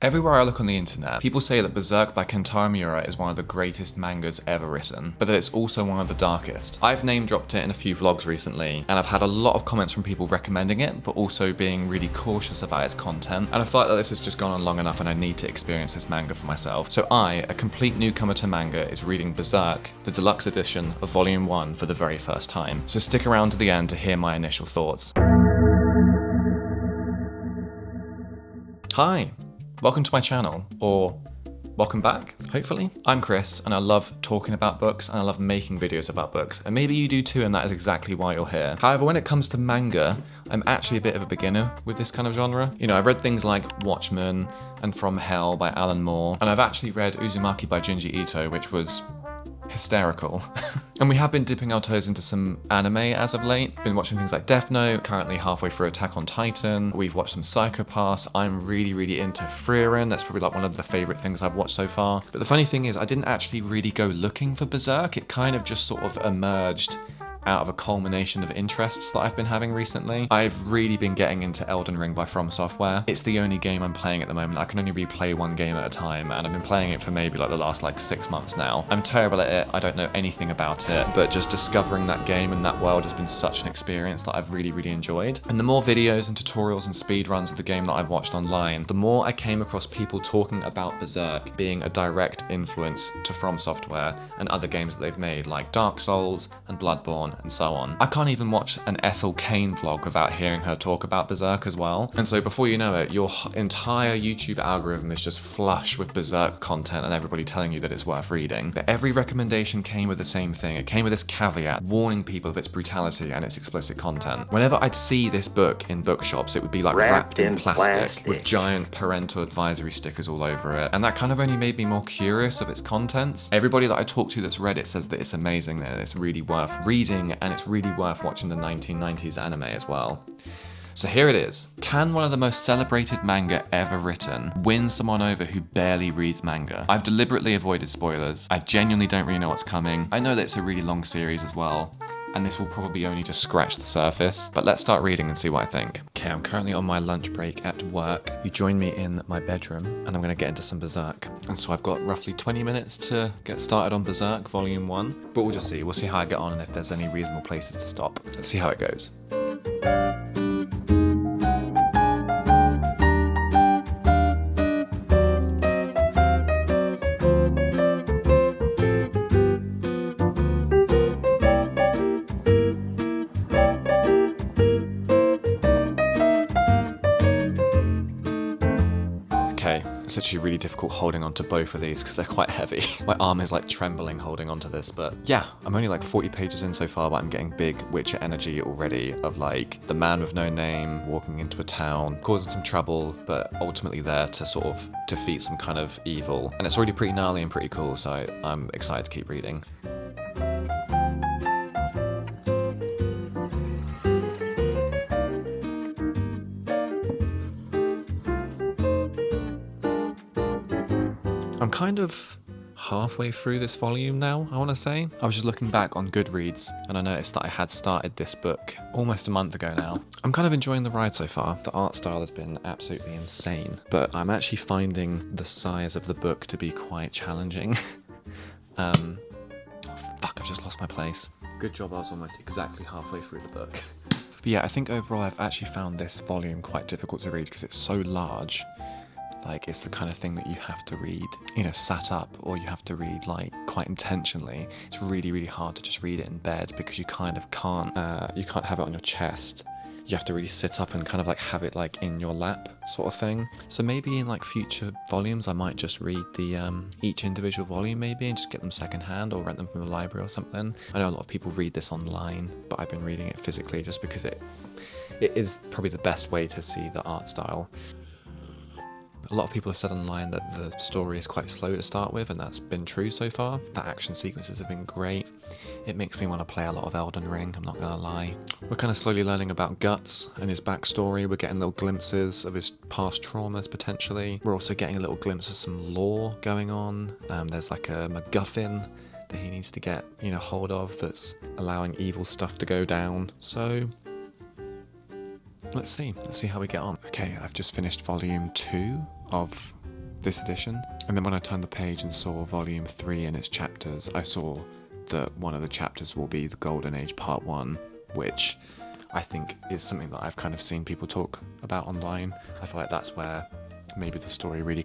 Everywhere I look on the internet, people say that Berserk by Kentaro Miura is one of the greatest mangas ever written, but that it's also one of the darkest. I've name dropped it in a few vlogs recently, and I've had a lot of comments from people recommending it, but also being really cautious about its content, and I feel like that this has just gone on long enough and I need to experience this manga for myself. So I, a complete newcomer to manga, is reading Berserk, the deluxe edition of Volume 1 for the very first time. So stick around to the end to hear my initial thoughts. Hi! Welcome to my channel, or welcome back, hopefully. I'm Chris, and I love talking about books, and I love making videos about books, and maybe you do too, and that is exactly why you're here. However, when it comes to manga, I'm actually a bit of a beginner with this kind of genre. You know, I've read things like Watchmen and From Hell by Alan Moore, and I've actually read Uzumaki by Junji Ito, which was hysterical. And we have been dipping our toes into some anime as of late. Been watching things like Death Note, currently halfway through Attack on Titan. We've watched some Psycho Pass. I'm really into Frieren. That's probably like one of the favorite things I've watched so far. But the funny thing is, I didn't actually really go looking for Berserk. It kind of just sort of emerged out of a culmination of interests that I've been having recently. I've really been getting into Elden Ring by From Software. It's the only game I'm playing at the moment. I can only replay one game at a time, and I've been playing it for maybe like the last 6 months now. I'm terrible at it, I don't know anything about it, but just discovering that game and that world has been such an experience that I've really enjoyed. And the more videos and tutorials and speedruns of the game that I've watched online, the more I came across people talking about Berserk being a direct influence to From Software and other games that they've made, like Dark Souls and Bloodborne, and so on. I can't even watch an Ethel Cain vlog without hearing her talk about Berserk as well. And so before you know it, your entire YouTube algorithm is just flush with Berserk content and everybody telling you that it's worth reading. But every recommendation came with the same thing. It came with this caveat, warning people of its brutality and its explicit content. Whenever I'd see this book in bookshops, it would be like wrapped in plastic with giant parental advisory stickers all over it. And that kind of only made me more curious of its contents. Everybody that I talk to that's read it says that it's amazing and it's really worth reading, and it's really worth watching the 1990s anime as well. So here it is. Can one of the most celebrated manga ever written win someone over who barely reads manga? I've deliberately avoided spoilers. I genuinely don't really know what's coming. I know that it's a really long series as well, and this will probably only just scratch the surface, but let's start reading and see what I think. Okay, I'm currently on my lunch break at work. You join me in my bedroom, and I'm gonna get into some Berserk. And so I've got roughly 20 minutes to get started on Berserk Volume 1, but we'll just see. We'll see how I get on and if there's any reasonable places to stop. Let's see how it goes. It's actually really difficult holding onto both of these because they're quite heavy. My arm is like trembling holding onto this, but yeah, I'm only like 40 pages in so far, but I'm getting big Witcher energy already of like the man with no name walking into a town, causing some trouble, but ultimately there to sort of defeat some kind of evil. And it's already pretty gnarly and pretty cool, so I'm excited to keep reading. I'm kind of halfway through this volume now, I want to say. I was just looking back on Goodreads and I noticed that I had started this book almost a month ago now. I'm kind of enjoying the ride so far. The art style has been absolutely insane, but I'm actually finding the size of the book to be quite challenging. Oh, fuck, I've just lost my place. Good job, I was almost exactly halfway through the book. But yeah, I think overall I've actually found this volume quite difficult to read because it's so large. Like, it's the kind of thing that you have to read, you know, sat up, or you have to read like quite intentionally. It's really hard to just read it in bed because you kind of can't have it on your chest. You have to really sit up and kind of like have it like in your lap sort of thing. So maybe in like future volumes I might just read the each individual volume maybe and just get them secondhand or rent them from the library or something. I know a lot of people read this online, but I've been reading it physically just because it is probably the best way to see the art style. A lot of people have said online that the story is quite slow to start with, and that's been true so far. The action sequences have been great. It makes me want to play a lot of Elden Ring, I'm not gonna lie. We're kind of slowly learning about Guts and his backstory. We're getting little glimpses of his past traumas, potentially. We're also getting a little glimpse of some lore going on. There's like a MacGuffin that he needs to get, you know, hold of that's allowing evil stuff to go down. So let's see how we get on. Okay, I've just finished volume 2 of this edition. And then when I turned the page and saw volume 3 and its chapters, I saw that one of the chapters will be the Golden Age Part 1, which I think is something that I've kind of seen people talk about online. I feel like that's where maybe the story really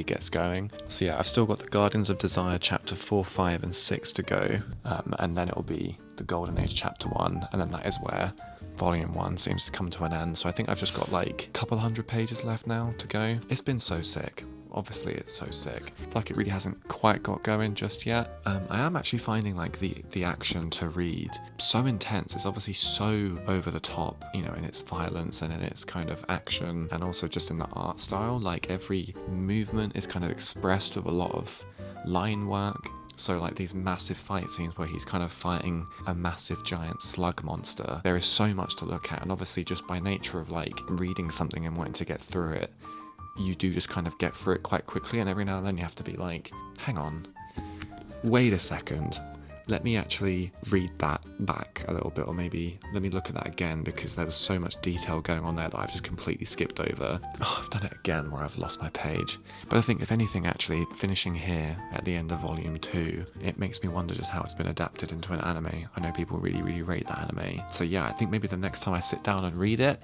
gets going. So yeah, I've still got the Guardians of Desire chapter 4, 5 and 6 to go, and then it'll be the Golden Age chapter 1, and then that is where volume 1 seems to come to an end. So I think I've just got like a couple hundred pages left now to go. It's been so sick. Obviously it's so sick. I feel like it really hasn't quite got going just yet. I am actually finding like the action to read so intense. It's obviously so over the top, you know, in its violence and in its kind of action, and also just in the art style. Like every movement is kind of expressed with a lot of line work. So like these massive fight scenes where he's kind of fighting a massive giant slug monster. There is so much to look at, and obviously just by nature of like reading something and wanting to get through it, you do just kind of get through it quite quickly, and every now and then you have to be like, hang on, wait a second, let me actually read that back a little bit, or maybe let me look at that again, because there was so much detail going on there that I've just completely skipped over. Oh, I've done it again where I've lost my page. But I think if anything, actually finishing here at the end of volume 2, it makes me wonder just how it's been adapted into an anime. I know people really rate that anime. So yeah, I think maybe the next time I sit down and read it,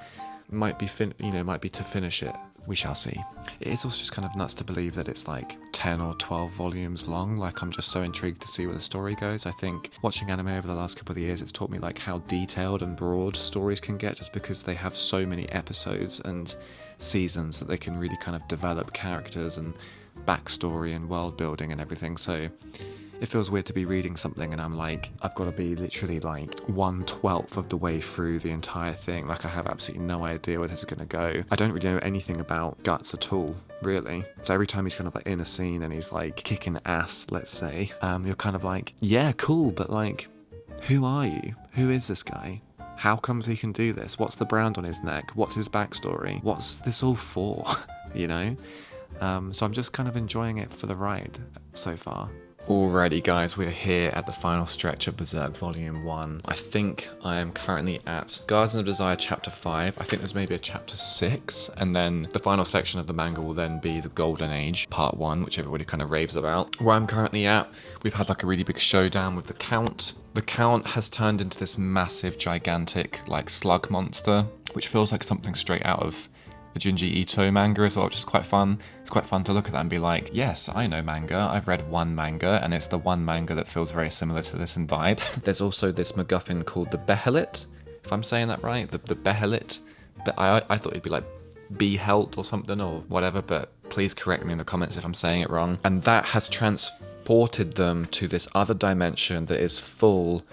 might be to finish it. We shall see. It is also just kind of nuts to believe that it's like 10 or 12 volumes long. Like, I'm just so intrigued to see where the story goes. I think watching anime over the last couple of years, it's taught me like how detailed and broad stories can get, just because they have so many episodes and seasons that they can really kind of develop characters and backstory and world building and everything. So it feels weird to be reading something and I'm like, I've got to be literally like 1/12 of the way through the entire thing. Like, I have absolutely no idea where this is going to go. I don't really know anything about Guts at all, really. So every time he's kind of like in a scene and he's like kicking ass, let's say, you're kind of like, yeah, cool, but like, who are you? Who is this guy? How comes he can do this? What's the brand on his neck? What's his backstory? What's this all for? You know? So I'm just kind of enjoying it for the ride so far. Alrighty guys, we are here at the final stretch of Berserk Volume 1. I think I am currently at Guardians of Desire Chapter 5. I think there's maybe a Chapter 6, and then the final section of the manga will then be the Golden Age Part 1, which everybody kind of raves about. Where I'm currently at, we've had like a really big showdown with the Count. The Count has turned into this massive, gigantic, like slug monster, which feels like something straight out of the Junji Ito manga as well, which is quite fun. It's quite fun to look at that and be like, yes, I know manga. I've read one manga, and it's the one manga that feels very similar to this in vibe. There's also this MacGuffin called the Behelit, if I'm saying that right, the Behelit. I thought it'd be like Behelt or something or whatever, but please correct me in the comments if I'm saying it wrong. And that has transported them to this other dimension that is full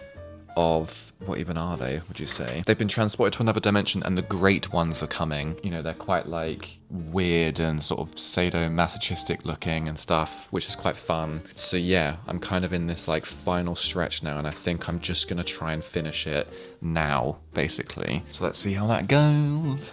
of, what even are they, would you say? They've been transported to another dimension, and the great ones are coming. You know, they're quite like weird and sort of sadomasochistic looking and stuff, which is quite fun. So yeah, I'm kind of in this like final stretch now, and I think I'm just gonna try and finish it now, basically. So let's see how that goes.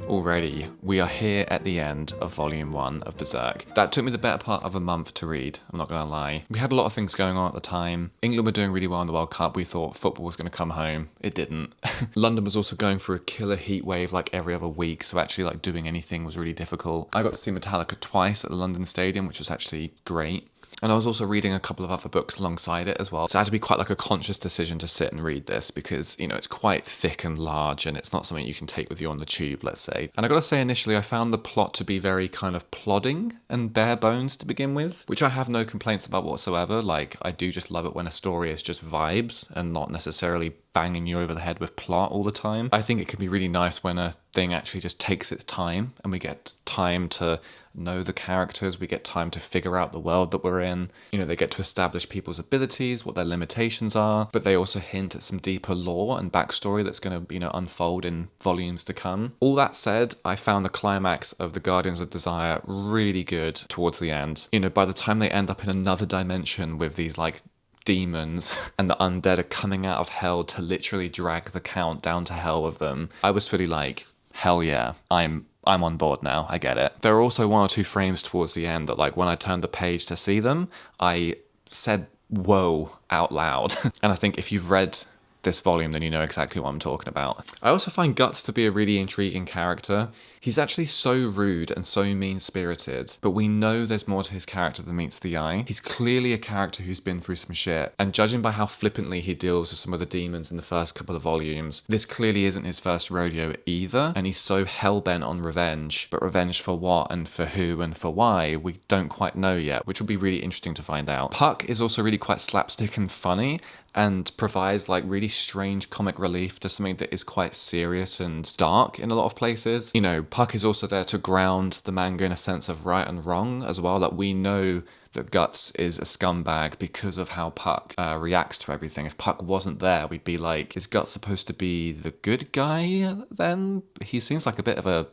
Already, we are here at the end of Volume 1 of Berserk. That took me the better part of a month to read, I'm not gonna lie. We had a lot of things going on at the time. England were doing really well in the World Cup. We thought football was gonna come home. It didn't. London was also going through a killer heat wave like every other week, so actually like doing anything was really difficult. I got to see Metallica twice at the London Stadium, which was actually great. And I was also reading a couple of other books alongside it as well. So it had to be quite like a conscious decision to sit and read this because, you know, it's quite thick and large and it's not something you can take with you on the tube, let's say. And I gotta say, initially I found the plot to be very kind of plodding and bare bones to begin with, which I have no complaints about whatsoever. Like, I do just love it when a story is just vibes and not necessarily banging you over the head with plot all the time. I think it can be really nice when a thing actually just takes its time and we get time to know the characters, we get time to figure out the world that we're in. You know, they get to establish people's abilities, what their limitations are, but they also hint at some deeper lore and backstory that's going to, you know, unfold in volumes to come. All that said, I found the climax of the Guardians of Desire really good towards the end. You know, by the time they end up in another dimension with these like demons and the undead are coming out of hell to literally drag the Count down to hell with them, I was fully like, hell yeah, I'm on board now, I get it. There are also one or two frames towards the end that, like, when I turned the page to see them, I said whoa out loud. And I think if you've read this volume, then you know exactly what I'm talking about. I also find Guts to be a really intriguing character. He's actually so rude and so mean-spirited, but we know there's more to his character than meets the eye. He's clearly a character who's been through some shit, and judging by how flippantly he deals with some of the demons in the first couple of volumes, this clearly isn't his first rodeo either, and he's so hell-bent on revenge. But revenge for what, and for who, and for why, we don't quite know yet, which will be really interesting to find out. Puck is also really quite slapstick and funny, and provides like really strange comic relief to something that is quite serious and dark in a lot of places. You know, Puck is also there to ground the manga in a sense of right and wrong as well. Like, we know that Guts is a scumbag because of how Puck reacts to everything. If Puck wasn't there, we'd be like, is Guts supposed to be the good guy then? He seems like a bit of a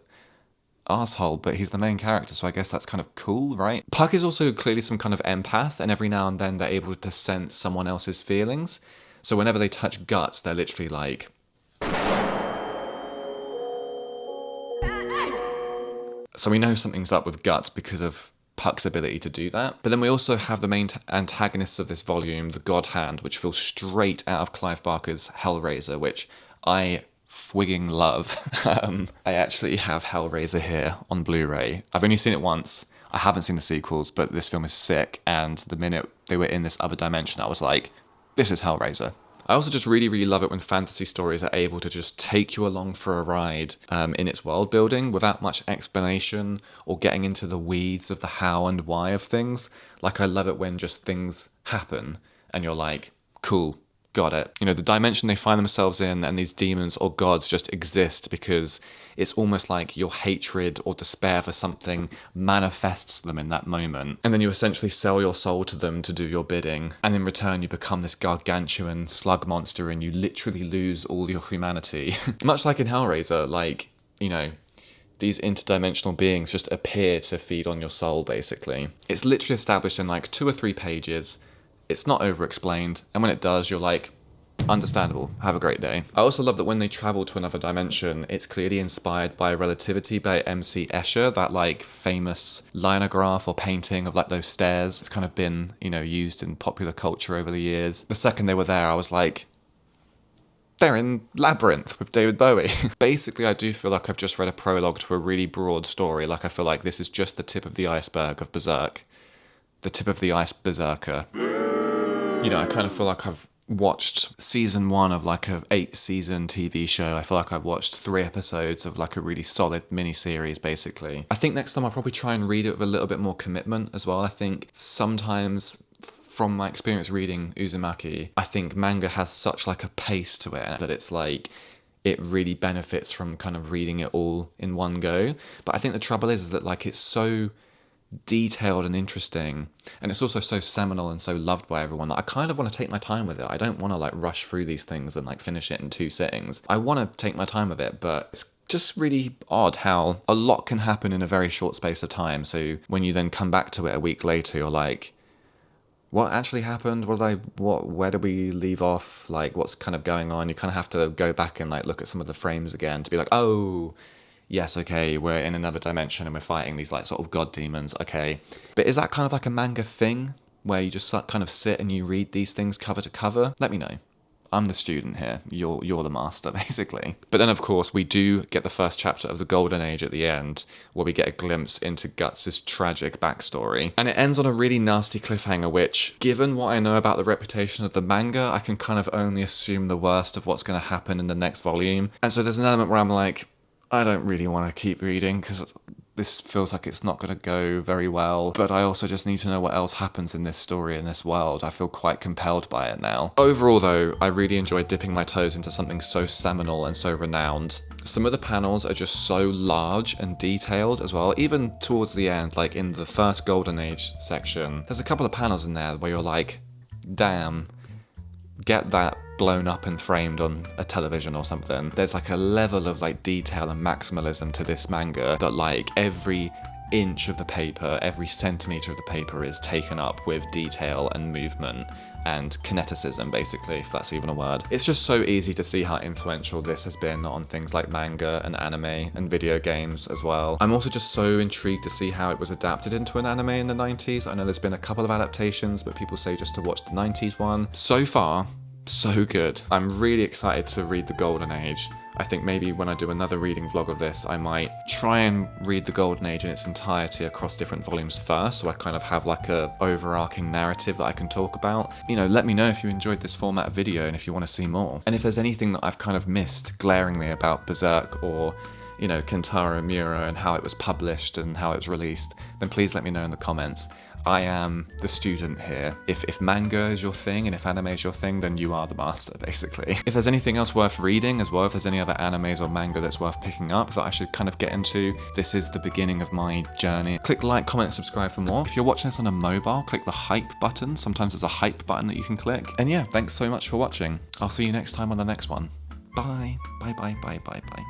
arsehole, but he's the main character, so I guess that's kind of cool, right? Puck is also clearly some kind of empath, and every now and then they're able to sense someone else's feelings. So whenever they touch Guts, they're literally like... So we know something's up with Guts because of Puck's ability to do that. But then we also have the main antagonists of this volume, the God Hand, which feels straight out of Clive Barker's Hellraiser, which I fwigging love. I actually have Hellraiser here on Blu-ray. I've only seen it once. I haven't seen the sequels, but this film is sick, and the minute they were in this other dimension, I was like, this is Hellraiser. I also just really, really love it when fantasy stories are able to just take you along for a ride in its world building without much explanation or getting into the weeds of the how and why of things. Like, I love it when just things happen and you're like, cool, got it. You know, the dimension they find themselves in and these demons or gods just exist because it's almost like your hatred or despair for something manifests them in that moment. And then you essentially sell your soul to them to do your bidding. And in return, you become this gargantuan slug monster and you literally lose all your humanity. Much like in Hellraiser, like, you know, these interdimensional beings just appear to feed on your soul, basically. It's literally established in like 2 or 3 pages. It's not over-explained, and when it does, you're like, understandable, have a great day. I also love that when they travel to another dimension, it's clearly inspired by Relativity by M.C. Escher, that like famous linograph or painting of like those stairs. It's kind of been, you know, used in popular culture over the years. The second they were there, I was like, they're in Labyrinth with David Bowie. Basically, I do feel like I've just read a prologue to a really broad story. Like, I feel like this is just the tip of the iceberg of Berserk. The tip of the ice berserker. You know, I kind of feel like I've watched season 1 of like a 8-season TV show. I feel like I've watched 3 episodes of like a really solid mini-series, basically. I think next time I'll probably try and read it with a little bit more commitment as well. I think sometimes, from my experience reading Uzumaki, I think manga has such like a pace to it that it's like, it really benefits from kind of reading it all in one go. But I think the trouble is that like it's so detailed and interesting, and it's also so seminal and so loved by everyone that I kind of want to take my time with it. I don't want to like rush through these things and like finish it in 2 sittings. I want to take my time with it, but it's just really odd how a lot can happen in a very short space of time. So when you then come back to it a week later, you're like, what actually happened? Where did we leave off? Like, what's kind of going on? You kind of have to go back and like look at some of the frames again to be like, oh, yes, okay, we're in another dimension and we're fighting these like sort of god demons, okay. But is that kind of like a manga thing where you just kind of sit and you read these things cover to cover? Let me know. I'm the student here, you're the master, basically. But then, of course, we do get the first chapter of the Golden Age at the end, where we get a glimpse into Guts' tragic backstory. And it ends on a really nasty cliffhanger, which, given what I know about the reputation of the manga, I can kind of only assume the worst of what's going to happen in the next volume. And so there's an element where I'm like, I don't really want to keep reading because this feels like it's not going to go very well, but I also just need to know what else happens in this story, in this world. I feel quite compelled by it now. Overall though, I really enjoyed dipping my toes into something so seminal and so renowned. Some of the panels are just so large and detailed as well, even towards the end, like in the first Golden Age section. There's a couple of panels in there where you're like, damn, get that blown up and framed on a television or something. There's like a level of like detail and maximalism to this manga that like every inch of the paper, every centimeter of the paper is taken up with detail and movement and kineticism, basically, if that's even a word. It's just so easy to see how influential this has been on things like manga and anime and video games as well. I'm also just so intrigued to see how it was adapted into an anime in the 90s. I know there's been a couple of adaptations, but people say just to watch the 90s one. So far, So good. I'm really excited to read The Golden Age. I think maybe when I do another reading vlog of this, I might try and read The Golden Age in its entirety across different volumes first, so I kind of have like a overarching narrative that I can talk about. You know, let me know if you enjoyed this format of video and if you want to see more. And if there's anything that I've kind of missed glaringly about Berserk or, you know, Kentaro Miura and how it was published and how it was released, then please let me know in the comments. I am the student here. If manga is your thing and if anime is your thing, then you are the master, basically. If there's anything else worth reading as well, if there's any other animes or manga that's worth picking up that I should kind of get into, this is the beginning of my journey. Click like, comment, subscribe for more. If you're watching this on a mobile, click the hype button. Sometimes there's a hype button that you can click. And yeah, thanks so much for watching. I'll see you next time on the next one. Bye. Bye, bye, bye, bye, bye.